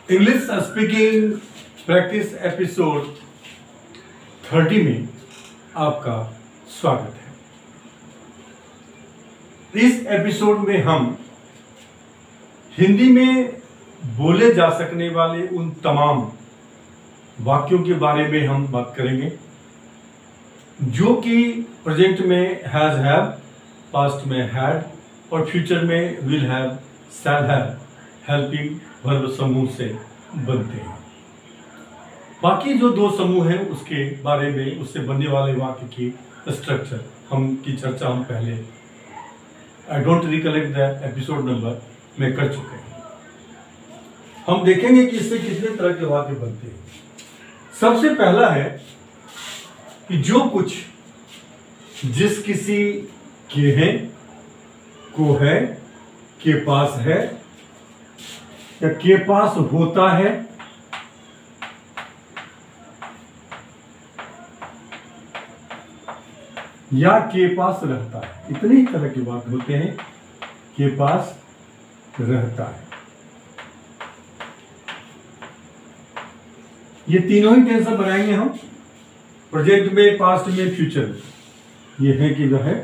English speaking practice episode 30 में आपका स्वागत है। इस एपिसोड में हम हिंदी में बोले जा सकने वाले उन तमाम वाक्यों के बारे में हम बात करेंगे जो कि प्रेजेंट में हैज हैव, पास्ट में हैड और फ्यूचर में will have, shall have helping verb समूह से बनते हैं। बाकी जो दो समूह हैं उसके बारे में, उससे बनने वाले वाक्य की स्ट्रक्चर की चर्चा हम पहले I don't recollect the episode number में कर चुके हैं। हम देखेंगे कि इससे कितने तरह के वाक्य बनते हैं। सबसे पहला है कि जो कुछ जिस किसी के हैं, को है, के पास है या के पास होता है या के पास रहता है। इतने ही तरह की बात होते हैं। के पास रहता है, ये तीनों ही टेंस बनाएंगे हम, प्रेजेंट में, पास्ट में, फ्यूचर में। ये है कि जो है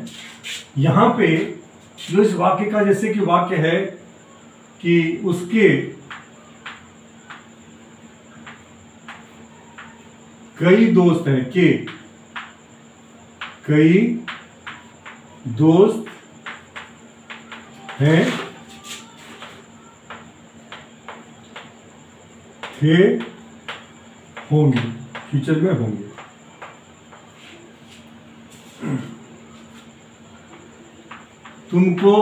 यहां पे जो इस वाक्य का, जैसे कि वाक्य है कि उसके कई दोस्त हैं, के कई दोस्त हैं, थे, होंगे, फ्यूचर में होंगे। तुमको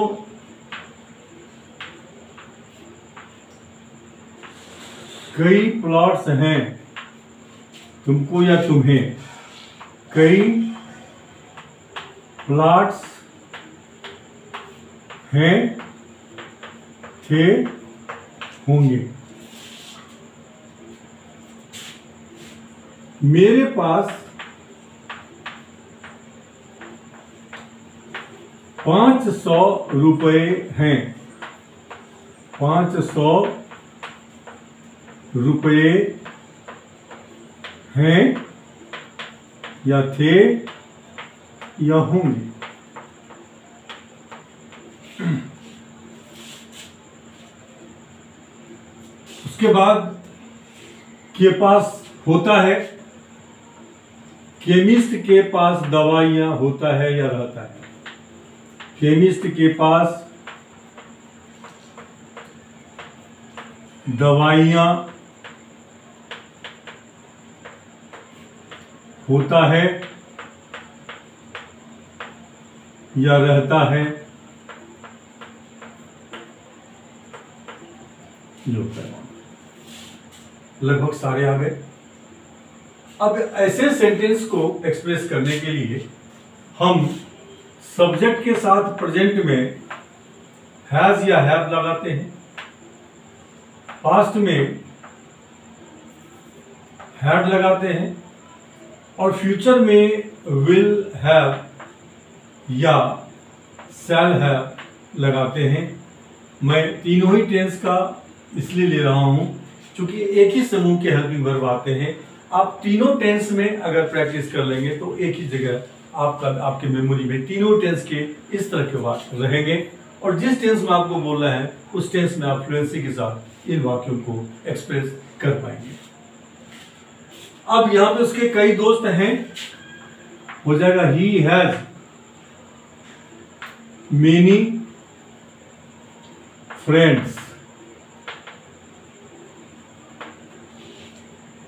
कई प्लॉट्स हैं, तुमको या तुम्हें कई प्लॉट्स हैं, थे, होंगे। मेरे पास 500 रुपए हैं, 500 रुपए हैं या थे या होंगे। उसके बाद के पास होता है, केमिस्ट के पास दवाइयां होता है या रहता है। केमिस्ट के पास दवाइयां होता है या रहता है, जो लगभग सारे आ गए। अब ऐसे सेंटेंस को एक्सप्रेस करने के लिए हम सब्जेक्ट के साथ प्रेजेंट में हैज या हैव लगाते हैं, पास्ट में हैड लगाते हैं और फ्यूचर में विल हैव या शैल हैव लगाते हैं। मैं तीनों ही टेंस का इसलिए ले रहा हूं क्योंकि एक ही समूह के हेल्पिंग वर्ब आते हैं। आप तीनों टेंस में अगर प्रैक्टिस कर लेंगे तो एक ही जगह आपके मेमोरी में तीनों टेंस के इस तरह के वाक्य रहेंगे और जिस टेंस में आपको बोलना है उस टेंस में आप फ्लुएंसी के साथ इन वाक्यों को एक्सप्रेस कर पाएंगे। अब यहां पे उसके कई दोस्त हैं, हो जाएगा ही हैज मेनी फ्रेंड्स।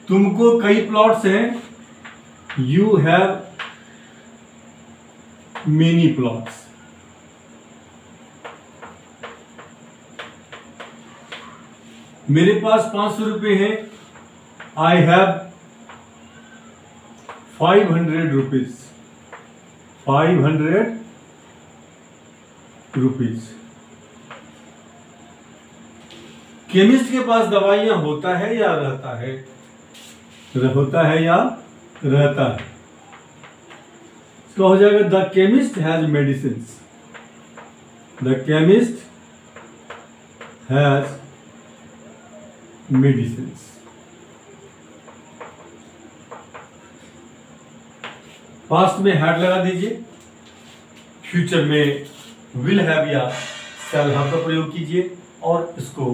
तुमको कई प्लॉट्स हैं, यू हैव मेनी प्लॉट्स। मेरे पास 500 रुपए हैं, I have 500 rupees. 500 rupees. Chemist के पास दवाइयां होता है या रहता है, होता है या रहता है। इसका हो जाएगा the chemist has medicine. The chemist has medicines. Past में हैड लगा दीजिए, फ्यूचर में विल हैव या शैल हैव का प्रयोग कीजिए और इसको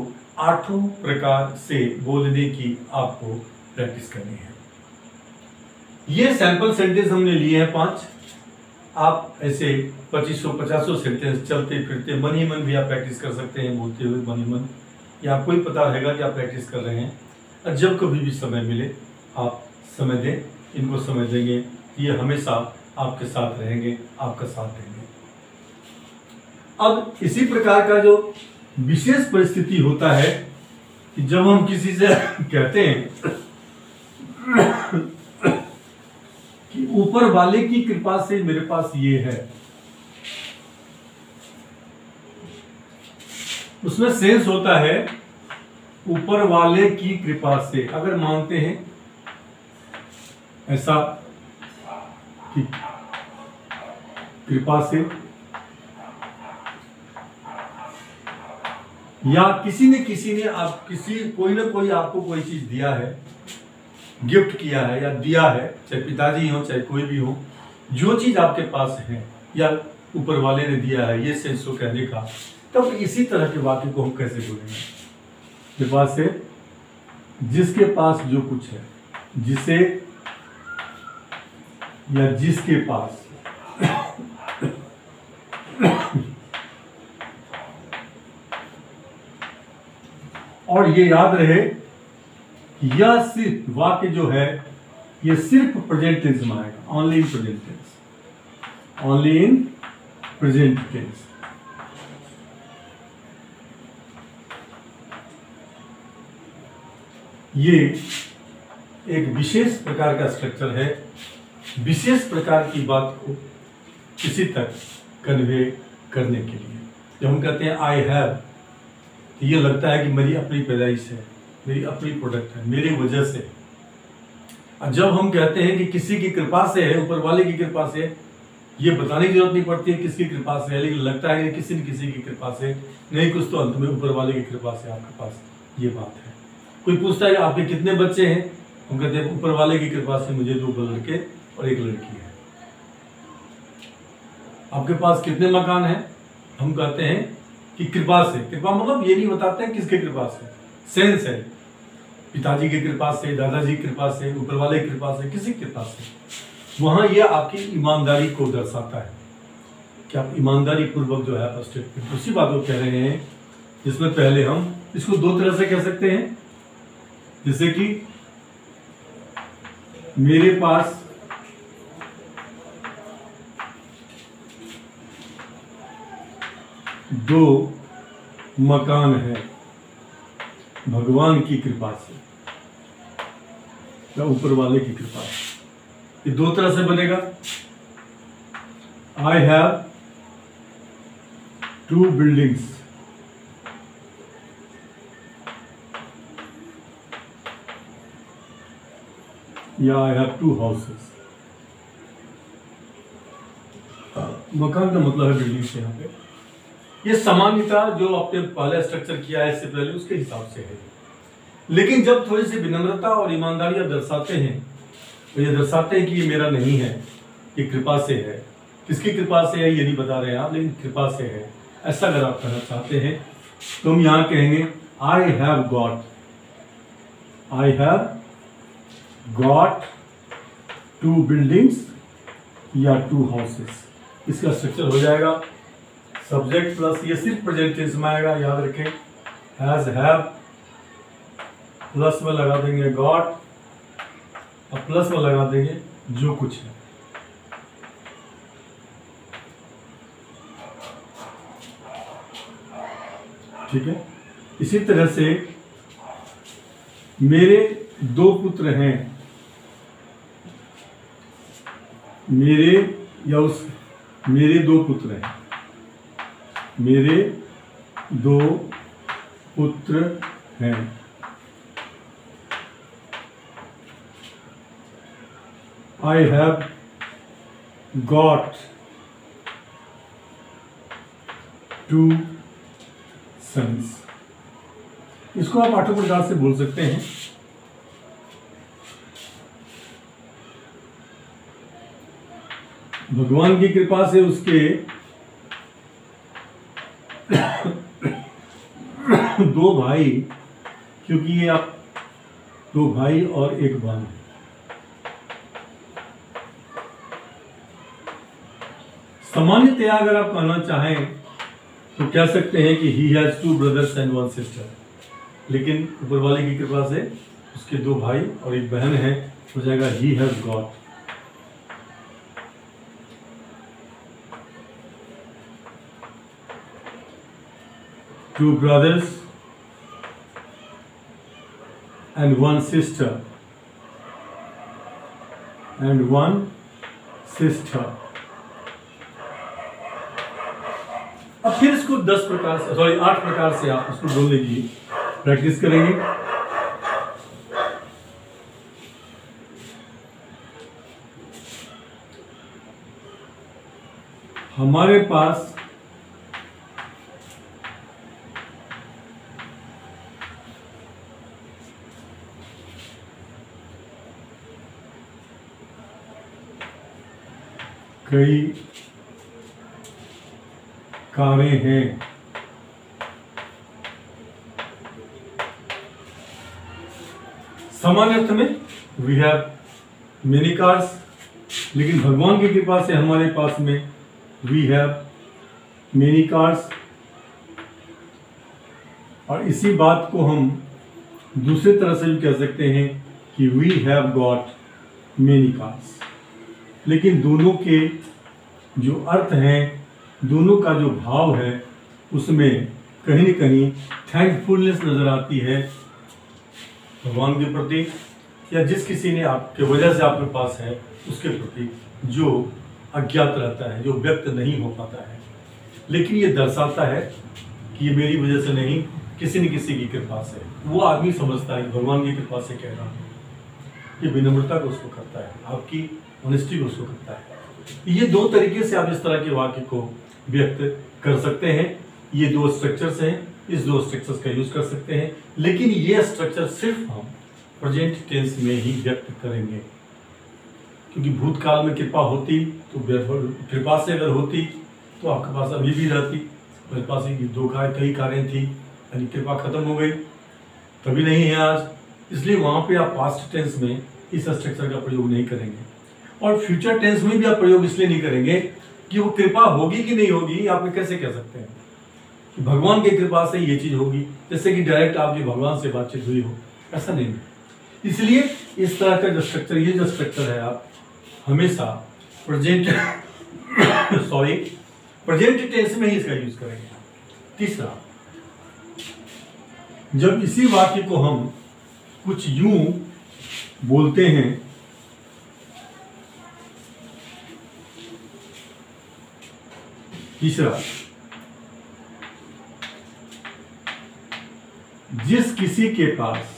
8 प्रकार से बोलने की आपको प्रैक्टिस करनी है। ये सैंपल सेंटेंस हमने लिए हैं 5। आप ऐसे 2500-50 सेंटेंस चलते फिरते मन ही मन भी आप प्रैक्टिस कर सकते हैं, बोलते हुए मन ही मन, या आपको ही पता रहेगा कि आप प्रैक्टिस कर रहे हैं। और जब कभी भी समय मिले आप समय दें, इनको समय देंगे, ये हमेशा आपके साथ रहेंगे, आपका साथ देंगे। अब इसी प्रकार का जो विशेष परिस्थिति होता है कि जब हम किसी से कहते हैं कि ऊपर वाले की कृपा से मेरे पास ये है, उसमें सेंस होता है ऊपर वाले की कृपा से। अगर मानते हैं ऐसा कि कृपा से, या किसी ने आप कोई ना कोई आपको कोई चीज दिया है, गिफ्ट किया है या दिया है, चाहे पिताजी हो चाहे कोई भी हो, जो चीज आपके पास है या ऊपर वाले ने दिया है, ये सेंस हो कहने का। तब इसी तरह के वाक्य को हम कैसे बोलेंगे? कृपा से जिसके पास जो कुछ है, जिसे या जिसके पास और ये याद रहे कि यह सिर्फ वाक्य जो है ये सिर्फ प्रेजेंट टेंस में आएगा, only in present tense, only in present tense. ये एक विशेष प्रकार का स्ट्रक्चर है, विशेष प्रकार की बात को किसी तक कन्वे करने के लिए। जब हम कहते हैं आई हैव, तो ये लगता है कि मेरी अपनी पैदाइश है, मेरी अपनी प्रोडक्ट है, मेरी वजह से। और जब हम कहते हैं कि किसी की कृपा से है, ऊपर वाले की कृपा से, ये बताने की जरूरत नहीं पड़ती है किसकी कृपा से है, लेकिन लगता है कि किसी न किसी की कृपा से नहीं, कुछ तो अंत में ऊपर वाले की कृपा से आपके पास ये बात है। कोई पूछता है कि आपके कितने बच्चे हैं, हम कहते हैं ऊपर वाले की कृपा से मुझे 2 लड़के और 1 लड़की है। आपके पास कितने मकान हैं, हम कहते हैं कि कृपा से। कृपा मतलब ये नहीं बताते हैं किसके कृपा से, सेंस है, पिताजी की कृपा से, दादाजी की कृपा से, ऊपर वाले की कृपा से, किसी कृपा से। वहां यह आपकी ईमानदारी को दर्शाता है कि आप ईमानदारी पूर्वक जो है स्टेटमेंट उसी बात को कह रहे हैं, जिसमें पहले हम इसको 2 तरह से कह सकते हैं। जैसे कि मेरे पास दो मकान है भगवान की कृपा से या ऊपर वाले की कृपा से। ये 2 तरह से बनेगा। आई हैव 2 बिल्डिंग्स, या आई हैव 2 हाउसेस। मकान का मतलब है बिल्डिंग से। यहाँ पे ये सामान्यता जो आपने पहले स्ट्रक्चर किया है इससे पहले, उसके हिसाब से है। लेकिन जब थोड़ी सी विनम्रता और ईमानदारी आप दर्शाते हैं, तो ये दर्शाते हैं कि ये मेरा नहीं है, ये कृपा से है। किसकी कृपा से है ये नहीं बता रहे हैं आप, लेकिन कृपा से है। ऐसा अगर आप कहना चाहते हैं तो हम यहाँ कहेंगे I have got, I have got 2 buildings या 2 हाउसेस। इसका स्ट्रक्चर हो जाएगा सब्जेक्ट प्लस, ये सिर्फ प्रेजेंट टेंस में आएगा, याद रखें। हैज, हैव, प्लस में लगा देंगे गॉट और प्लस में लगा देंगे जो कुछ है। ठीक है। इसी तरह से मेरे 2 पुत्र हैं, मेरे या उस मेरे 2 पुत्र हैं, मेरे 2 पुत्र हैं। I have got 2 sons। इसको आप 8 प्रकार से बोल सकते हैं। भगवान की कृपा से उसके 2 भाई, क्योंकि ये आप 2 भाई और 1 बहन, सामान्यतया अगर आप कहना चाहें तो कह सकते हैं कि he has 2 brothers and 1 sister, लेकिन ऊपर वाले की कृपा से उसके 2 भाई और 1 बहन है, हो जाएगा he has got. Two brothers and 1 sister and 1 sister। अब फिर इसको 10 प्रकार से, सॉरी 8 प्रकार से आप इसको बोलने की प्रैक्टिस करेंगे। हमारे पास कई कारें हैं। सामान्य अर्थ में वी हैव मेनी कार्स, लेकिन भगवान की कृपा से हमारे पास में वी हैव मेनी कार्स। और इसी बात को हम दूसरे तरह से भी कह सकते हैं कि we have got many cars. लेकिन दोनों के जो अर्थ हैं, दोनों का जो भाव है, उसमें कहीं न कहीं थैंकफुलनेस नजर आती है भगवान के प्रति, या जिस किसी ने आपके वजह से आपके पास है उसके प्रति, जो अज्ञात रहता है, जो व्यक्त नहीं हो पाता है, लेकिन ये दर्शाता है कि ये मेरी वजह से नहीं, किसी न किसी की कृपा से। वो आदमी समझता है भगवान की कृपा से कह रहा हूँ, ये विनम्रता को उसको करता है, आपकी ऑनेस्टी को उसको करता है। ये 2 तरीके से आप इस तरह के वाक्य को व्यक्त कर सकते हैं। ये 2 स्ट्रक्चर्स हैं, इस 2 स्ट्रक्चर्स का यूज कर सकते हैं, लेकिन ये स्ट्रक्चर सिर्फ हम प्रेजेंट टेंस में ही व्यक्त करेंगे, क्योंकि भूतकाल में कृपा होती तो कृपा से अगर होती तो आपके पास अभी भी रहती। मेरे पास कई कारें थी, यानी कृपा खत्म हो गई, तभी नहीं है आज, इसलिए वहां पे आप पास्ट टेंस में इस स्ट्रक्चर का प्रयोग नहीं करेंगे। और फ्यूचर टेंस में भी आप प्रयोग इसलिए नहीं करेंगे कि वो कृपा होगी कि नहीं होगी, आप कैसे कह सकते हैं कि भगवान की कृपा से ये चीज होगी, जैसे कि डायरेक्ट आपकी भगवान से बातचीत हुई हो, ऐसा नहीं है। इसलिए इस तरह का जो स्ट्रक्चर, ये जो स्ट्रक्चर है, आप हमेशा प्रेजेंट टेंस में ही इसका यूज करेंगे। तीसरा, जब इसी वाक्य को हम कुछ यूं बोलते हैं, तीसरा, जिस किसी के पास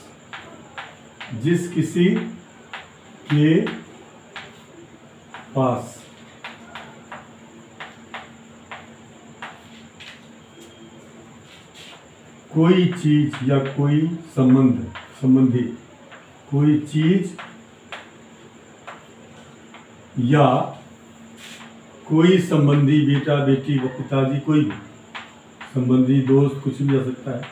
कोई चीज या कोई संबंधी कोई चीज या कोई संबंधी, बेटा बेटी व पिताजी, कोई भी संबंधी, दोस्त, कुछ भी आ सकता है,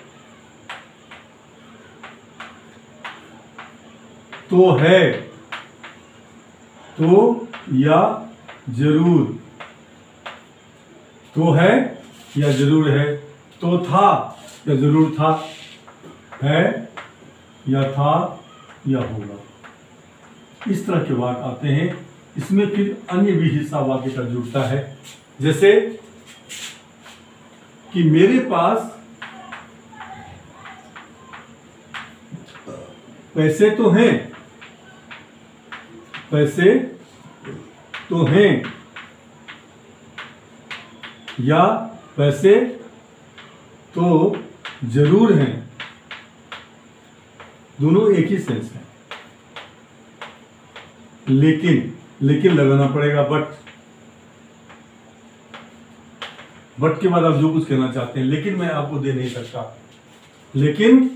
तो है, तो या जरूर, तो है या जरूर है, तो था या जरूर था, है या था या होगा, इस तरह के वाक्य आते हैं। इसमें फिर अन्य भी हिस्सा वाक्य का जुड़ता है, जैसे कि मेरे पास पैसे तो हैं, पैसे तो हैं, या पैसे तो जरूर हैं, दोनों एक ही सेंस है। लेकिन लगाना पड़ेगा बट के बाद आप जो कुछ कहना चाहते हैं, लेकिन मैं आपको दे नहीं सकता, लेकिन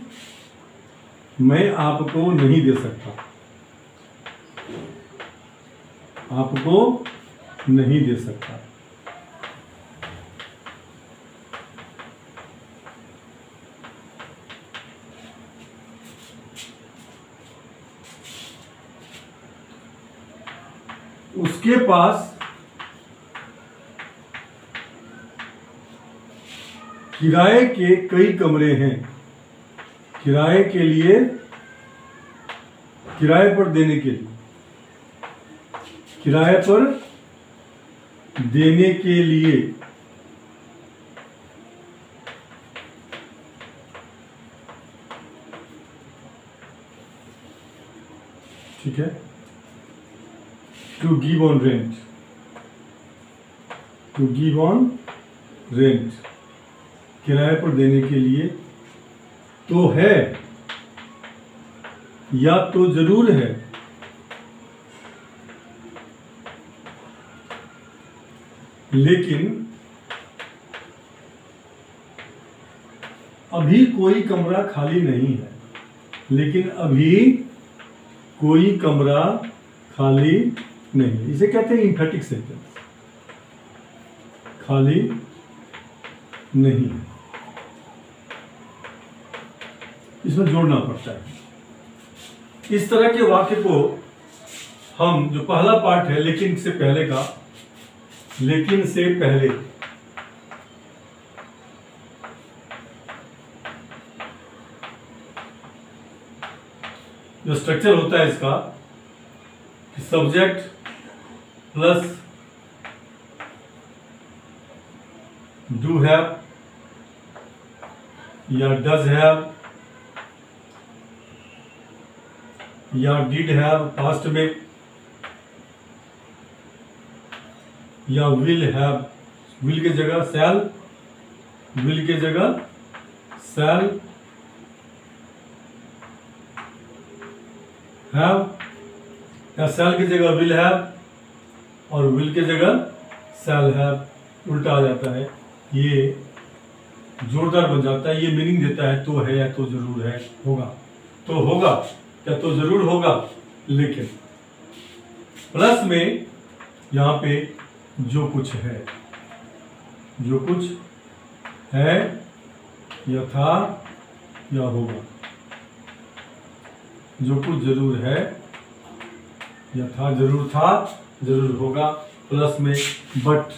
मैं आपको नहीं दे सकता, आपको नहीं दे सकता। उसके पास किराए के कई कमरे हैं, किराए के लिए, किराए पर देने के लिए, किराए पर देने के लिए। ठीक है, to give on rent, to give on rent, किराए पर देने के लिए। तो है या तो जरूर है, लेकिन अभी कोई कमरा खाली नहीं है, लेकिन अभी कोई कमरा खाली नहीं। इसे कहते हैं इम्फेटिक सेंटेंस, खाली नहीं, इसमें जोड़ना पड़ता है। इस तरह के वाक्य को हम, जो पहला पार्ट है लेकिन से पहले का, लेकिन से पहले, जो स्ट्रक्चर होता है इसका, सब्जेक्ट प्लस डू हैव या डज हैव या डिड हैव पास्ट में, या विल हैव, विल की जगह शैल, विल की जगह शैल हैव, या शैल की जगह विल हैव और विल की जगह शैल हैव, उल्टा आ जाता है। ये जोरदार बन जाता है, ये मीनिंग देता है तो है या तो जरूर है, होगा तो होगा या तो जरूर होगा, लेकिन प्लस में यहां पे जो कुछ है, जो कुछ है या था या होगा, जो कुछ जरूर है या था, जरूर था, जरूर होगा, प्लस में बट,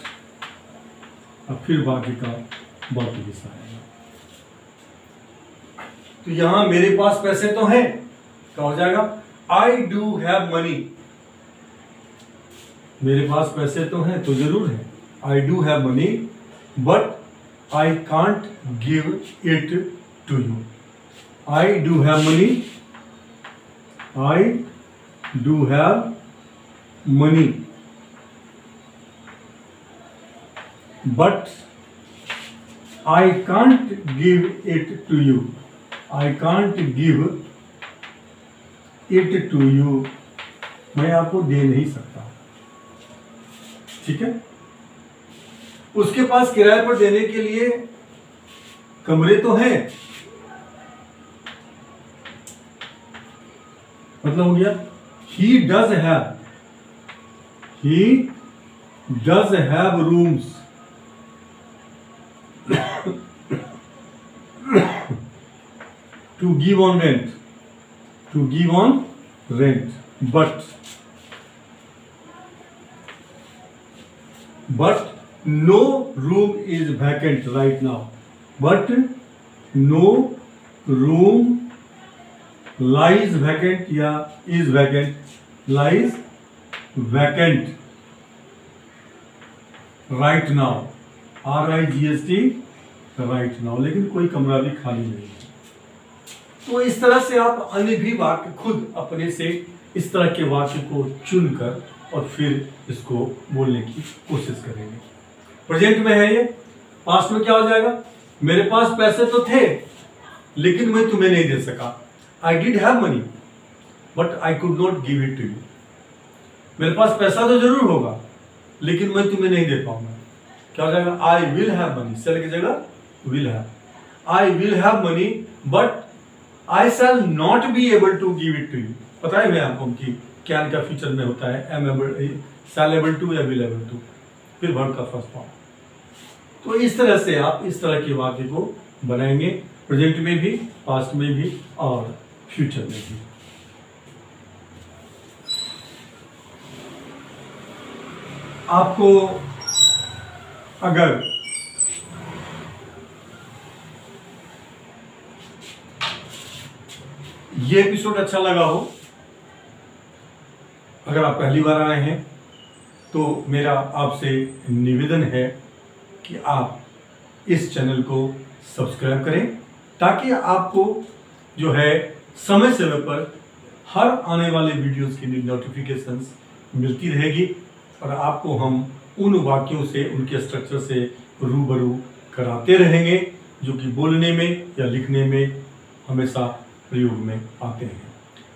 अब फिर बाकी का बाकी हिस्सा आएगा। तो यहां मेरे पास पैसे तो हैं, क्या हो जाएगा? आई डू हैव मनी, मेरे पास पैसे तो हैं तो जरूर है, I do have money but I can't give it to you. I do have money, I do have money but I can't give it to you, I can't give it to you, मैं आपको दे नहीं सकता। ठीक है, उसके पास किराए पर देने के लिए कमरे तो हैं, मतलब हो गया he does have, he does have rooms to give on rent, to give on rent, but no room is vacant right now, but no room lies vacant या is vacant, lies vacant right now, RIGST right now, लेकिन कोई कमरा भी खाली नहीं है। तो इस तरह से आप अन्य भी वाक्य खुद अपने से इस तरह के वाक्य को चुनकर और फिर इसको बोलने की कोशिश करेंगे। प्रेजेंट में है ये, पास्ट में क्या हो जाएगा? मेरे पास पैसे तो थे लेकिन मैं तुम्हें नहीं दे सका, I did have money but I could not give it to you. मेरे पास पैसा तो जरूर होगा लेकिन मैं तुम्हें नहीं दे पाऊंगा, क्या हो जाएगा? I will have money, shall की जगह will have, I will have money but I shall not be able to give it to you. पता है मैं आपको कि क्या इनका फ्यूचर में होता है, am able, shall able to या विल एबल टू, फिर वर्ब का फर्स्ट फॉर्म। तो इस तरह से आप इस तरह के वाक्य को बनाएंगे, प्रेजेंट में भी, पास्ट में भी और फ्यूचर में भी। आपको अगर ये एपिसोड अच्छा लगा हो, अगर आप पहली बार आए हैं तो मेरा आपसे निवेदन है कि आप इस चैनल को सब्सक्राइब करें, ताकि आपको जो है समय समय पर हर आने वाले वीडियोस की नोटिफिकेशंस मिलती रहेगी और आपको हम उन वाक्यों से, उनके स्ट्रक्चर से रूबरू कराते रहेंगे जो कि बोलने में या लिखने में हमेशा प्रयोग में आते हैं।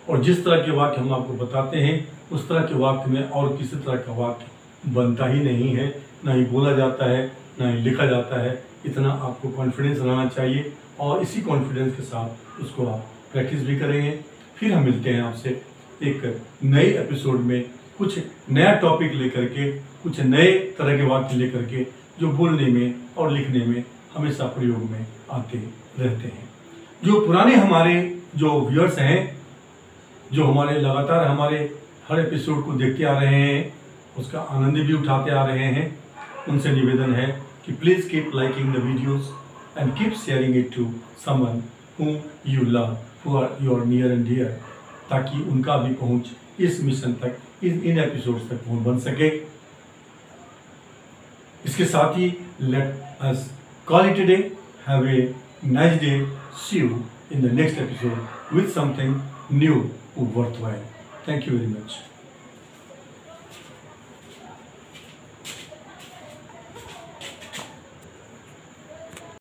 और जिस तरह के वाक्य हम आपको बताते हैं उस तरह के वाक्य में और किसी तरह का वाक्य बनता ही नहीं है, ना ही बोला जाता है, ना ही लिखा जाता है। इतना आपको कॉन्फिडेंस रहना चाहिए और इसी कॉन्फिडेंस के साथ उसको आप प्रैक्टिस भी करेंगे। फिर हम मिलते हैं आपसे एक नए एपिसोड में, कुछ नया टॉपिक लेकर के, कुछ नए तरह के वाक्य लेकर के जो बोलने में और लिखने में हमेशा प्रयोग में आते रहते हैं। जो पुराने हमारे जो व्यूअर्स हैं, जो हमारे लगातार हमारे हर एपिसोड को देखते आ रहे हैं, उसका आनंद भी उठाते आ रहे हैं, उनसे निवेदन है कि please keep liking the videos and keep sharing it to someone whom you love, who are your near and dear, ताकि उनका भी पहुंच इस मिशन तक, इन एपिसोड्स तक पहुंच बन सके। इसके साथ ही let us call it a day, have a nice day, see you in the next episode with something new or worthwhile. Thank you very much.